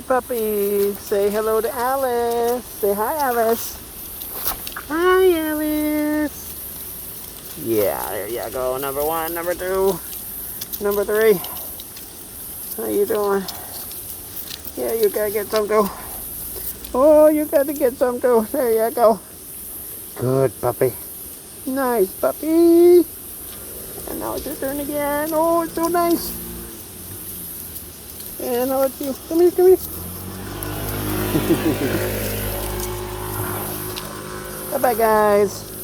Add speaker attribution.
Speaker 1: puppy. Say hello to Alice. Say hi, Alice. Hi, Alice. Yeah, there you go. Number 1, number 2, number 3. How you doing? Yeah, you gotta get some too. Oh, you gotta get some too. There you go. Good puppy. Nice puppy. And now it's your turn again. Oh, it's so nice. And now it's you. Come here, come here. Bye-bye, guys.